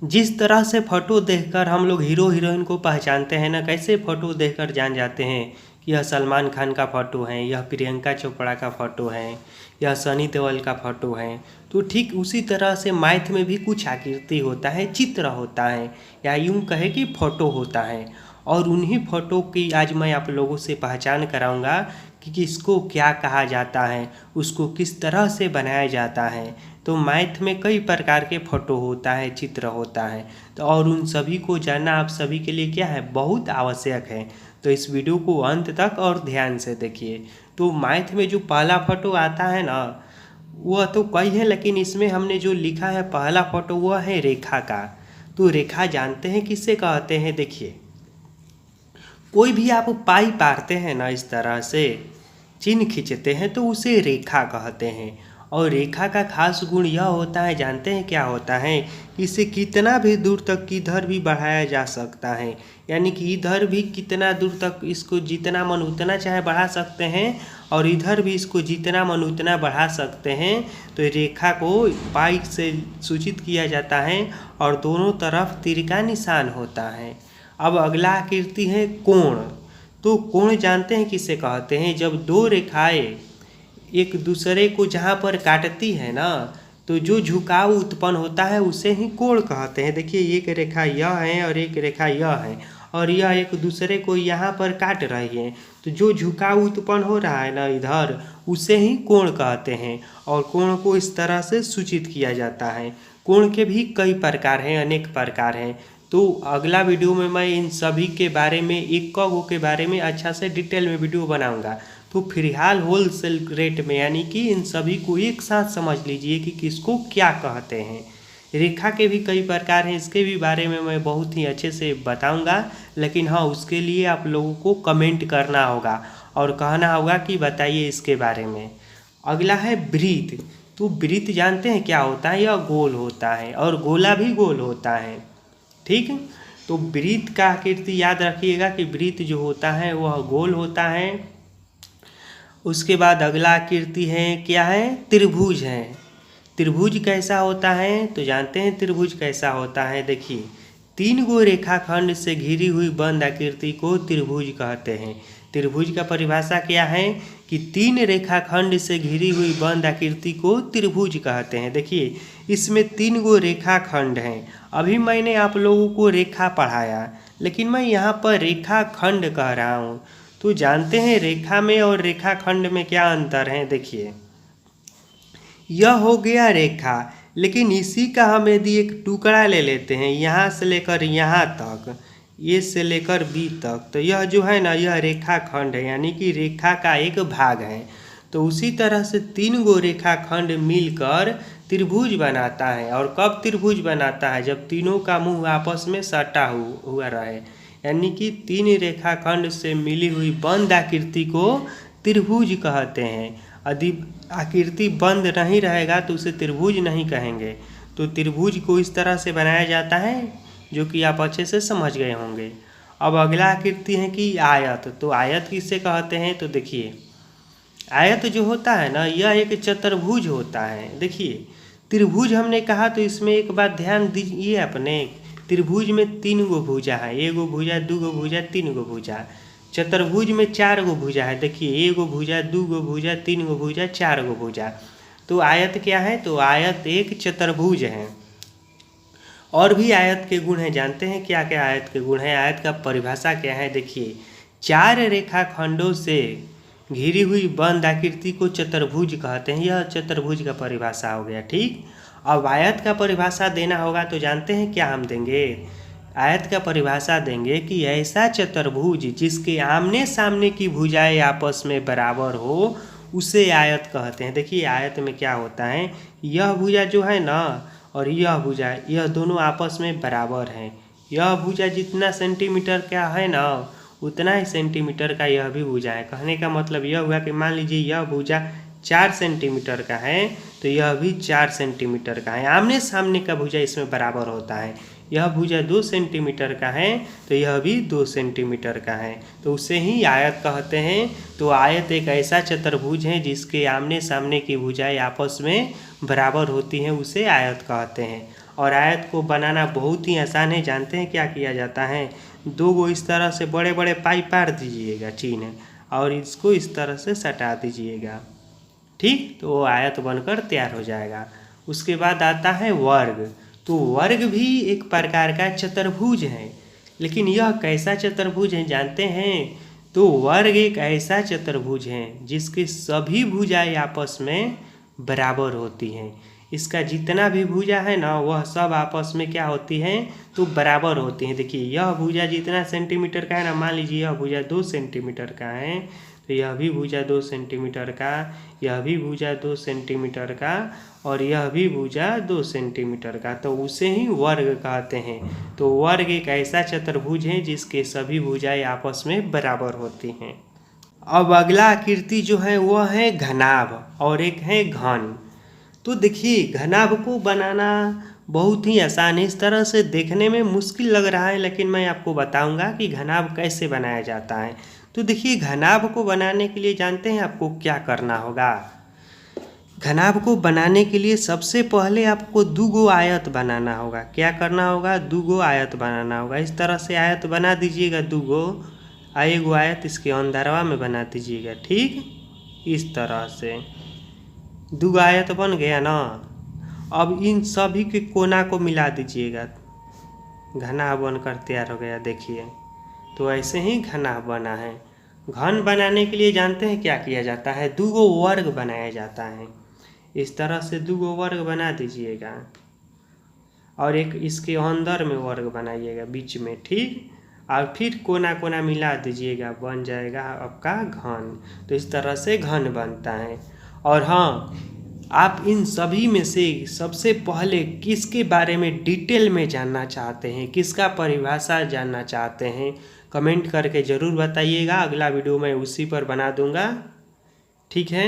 जिस तरह से फ़ोटो देखकर हम लोग हीरो हीरोइन को पहचानते हैं ना, कैसे फ़ोटो देखकर जान जाते हैं कि यह सलमान खान का फ़ोटो है, यह प्रियंका चोपड़ा का फ़ोटो है, यह सनी देओल का फ़ोटो है। तो ठीक उसी तरह से मैथ में भी कुछ आकृति होता है, चित्र होता है, या यूँ कहे कि फ़ोटो होता है। और उन्हीं फ़ोटो की आज मैं आप लोगों से पहचान कराऊंगा कि किसको क्या कहा जाता है, उसको किस तरह से बनाया जाता है। तो मैथ में कई प्रकार के फ़ोटो होता है, चित्र होता है। तो और उन सभी को जानना आप सभी के लिए क्या है, बहुत आवश्यक है। तो इस वीडियो को अंत तक और ध्यान से देखिए। तो मैथ में जो पहला फ़ोटो आता है ना, वह तो कई है, लेकिन इसमें हमने जो लिखा है पहला फ़ोटो वह है रेखा का। तो रेखा जानते हैं किससे कहते हैं? देखिए, कोई भी आप पाई पारते हैं ना, इस तरह से चिन्ह खींचते हैं तो उसे रेखा कहते हैं। और रेखा का खास गुण यह होता है, जानते हैं क्या होता है? इसे कितना भी दूर तक किधर भी बढ़ाया जा सकता है, यानी कि इधर भी कितना दूर तक इसको जितना मन उतना चाहे बढ़ा सकते हैं, और इधर भी इसको जितना मन उतना बढ़ा सकते हैं। तो रेखा को पाई से सूचित किया जाता है और दोनों तरफ तीर का निशान होता है। अब अगला आकृति है कोण। तो कोण जानते हैं किसे कहते हैं? जब दो रेखाएं एक दूसरे को जहाँ पर काटती है ना, तो जो झुकाव उत्पन्न होता है उसे ही कोण कहते हैं। देखिए, एक रेखा यह है और एक रेखा यह है, और यह एक दूसरे को यहाँ पर काट रही है। तो जो झुकाव उत्पन्न हो रहा है ना इधर, उसे ही कोण कहते हैं। और कोण को इस तरह से सूचित किया जाता है। कोण के भी कई प्रकार हैं, अनेक प्रकार हैं। तो अगला वीडियो में मैं इन सभी के बारे में, एक गो के बारे में अच्छा से डिटेल में वीडियो बनाऊंगा। तो फिलहाल होलसेल रेट में, यानी कि इन सभी को एक साथ समझ लीजिए कि किसको क्या कहते हैं। रेखा के भी कई प्रकार हैं, इसके भी बारे में मैं बहुत ही अच्छे से बताऊंगा। लेकिन हाँ, उसके लिए आप लोगों को कमेंट करना होगा और कहना होगा कि बताइए इसके बारे में। अगला है वृत्त। तो वृत्त जानते हैं क्या होता है? यह गोल होता है और गोला भी गोल होता है। ठीक। तो वृत्त का आकृति याद रखिएगा कि वृत्त जो होता है वह गोल होता है। उसके बाद अगला आकृति है क्या है? त्रिभुज है। त्रिभुज कैसा होता है? तो जानते हैं त्रिभुज कैसा होता है। देखिए, तीन गो रेखाखंड से घिरी हुई बंद आकृति को त्रिभुज कहते हैं। त्रिभुज का परिभाषा क्या है कि तीन रेखाखंड से घिरी हुई बंद आकृति को त्रिभुज कहते हैं। देखिए, इसमें तीन गो रेखाखंड हैं। अभी मैंने आप लोगों को रेखा पढ़ाया, लेकिन मैं यहाँ पर रेखाखंड कह रहा हूँ। तो जानते हैं रेखा में और रेखाखंड में क्या अंतर है? देखिए, यह हो गया रेखा, लेकिन इसी का हम यदि एक टुकड़ा ले लेते हैं, यहाँ से लेकर यहाँ तक, ए से लेकर बी तक, तो यह जो है ना, यह रेखाखंड है, यानी कि रेखा का एक भाग है। तो उसी तरह से तीन गो रेखाखंड मिलकर त्रिभुज बनाता है। और कब त्रिभुज बनाता है? जब तीनों का मुंह आपस में सटा हुआ रहे, यानी कि तीन रेखाखंड से मिली हुई बंद आकृति को त्रिभुज कहते हैं। यदि आकृति बंद नहीं रहेगा तो उसे त्रिभुज नहीं कहेंगे। तो त्रिभुज को इस तरह से बनाया जाता है, जो कि आप अच्छे से समझ गए होंगे। अब अगला आकृति है कि आयत। तो आयत किसे कहते हैं? तो देखिए, आयत जो होता है ना, यह एक चतुर्भुज होता है। देखिए, त्रिभुज हमने कहा तो इसमें एक बात ध्यान दीजिए अपने, त्रिभुज में तीन गो भुजा है, एगो भुजा, दू गो भुजा, तीन गो भुजा। चतुर्भुज में चार गो भुजा है। देखिए, एगो भुजा, दू गो भुजा, तीन गो भुजा, चार गो भुजा। तो आयत क्या है? तो आयत एक चतुर्भुज है। और भी आयत के गुण हैं, जानते हैं क्या क्या आयत के गुण हैं? आयत का परिभाषा क्या है? देखिए, चार रेखाखंडों से घिरी हुई बंद आकृति को चतुर्भुज कहते हैं। यह चतुर्भुज का परिभाषा हो गया। ठीक। अब आयत का परिभाषा देना होगा, तो जानते हैं क्या हम देंगे? आयत का परिभाषा देंगे कि ऐसा चतुर्भुज जिसके आमने सामने की भुजाएं आपस में बराबर हो, उसे आयत कहते हैं। देखिए, आयत में क्या होता है, यह भुजा जो है ना और यह भुजा, यह दोनों आपस में बराबर हैं। यह भुजा जितना सेंटीमीटर का है ना, उतना ही सेंटीमीटर का यह भी भुजा है। कहने का मतलब यह हुआ कि मान लीजिए यह भुजा 4 सेंटीमीटर का है, तो यह भी 4 सेंटीमीटर का है। आमने सामने का भुजा इसमें बराबर होता है। यह भुजा 2 सेंटीमीटर का है, तो यह भी 2 सेंटीमीटर का है, तो उसे ही आयत कहते हैं। तो आयत एक ऐसा चतुर्भुज है जिसके आमने सामने की भुजाएं आपस में बराबर होती हैं, उसे आयत कहते हैं। और आयत को बनाना बहुत ही आसान है। जानते हैं क्या किया जाता है? 2 गो इस तरह से बड़े बड़े पाइप पार दीजिएगा चिन्ह, और इसको इस तरह से सटा दीजिएगा, ठीक। तो वो आयत बनकर तैयार हो जाएगा। उसके बाद आता है वर्ग। तो वर्ग भी एक प्रकार का चतुर्भुज है, लेकिन यह कैसा चतुर्भुज है जानते हैं? तो वर्ग एक ऐसा चतुर्भुज है जिसके सभी भुजाएं आपस में बराबर होती हैं। इसका जितना भी भुजा है ना, वह सब आपस में क्या होती हैं? तो बराबर होती हैं। देखिए, यह भुजा जितना सेंटीमीटर का है ना, मान लीजिए यह भुजा 2 सेंटीमीटर का है, तो यह भी भुजा 2 सेंटीमीटर का, यह भी भुजा 2 सेंटीमीटर का, और यह भी भुजा 2 सेंटीमीटर का, तो उसे ही वर्ग कहते हैं। तो वर्ग एक ऐसा चतुर्भुज है जिसके सभी भुजाएं आपस में बराबर होती हैं। अब अगला आकृति जो है वह है घनाभ और एक है घन। तो देखिए, घनाभ को बनाना बहुत ही आसान है। इस तरह से देखने में मुश्किल लग रहा है, लेकिन मैं आपको बताऊंगा कि घनाभ कैसे बनाया जाता है। तो देखिए, घनाभ को बनाने के लिए जानते हैं आपको क्या करना होगा? घनाभ को बनाने के लिए सबसे पहले आपको 2 गो आयत बनाना होगा। क्या करना होगा? 2 गो आयत बनाना होगा। इस तरह से आयत बना दीजिएगा 2 गो, एक गो आयत इसके अंदरवा में बना दीजिएगा, ठीक। इस तरह से 2 गो आयत बन गया ना। अब इन सभी के कोना को मिला दीजिएगा, घनाभ बनकर तैयार हो गया। देखिए, तो ऐसे ही घनाभ बना है। घन बनाने के लिए जानते हैं क्या किया जाता है? 2 गो वर्ग बनाया जाता है। इस तरह से 2 गो वर्ग बना दीजिएगा, और एक इसके अंदर में वर्ग बनाइएगा बीच में, ठीक। और फिर कोना कोना मिला दीजिएगा, बन जाएगा आपका घन। तो इस तरह से घन बनता है। और हाँ, आप इन सभी में से सबसे पहले किसके बारे में डिटेल में जानना चाहते हैं, किसका परिभाषा जानना चाहते हैं, कमेंट करके ज़रूर बताइएगा। अगला वीडियो मैं उसी पर बना दूंगा, ठीक है।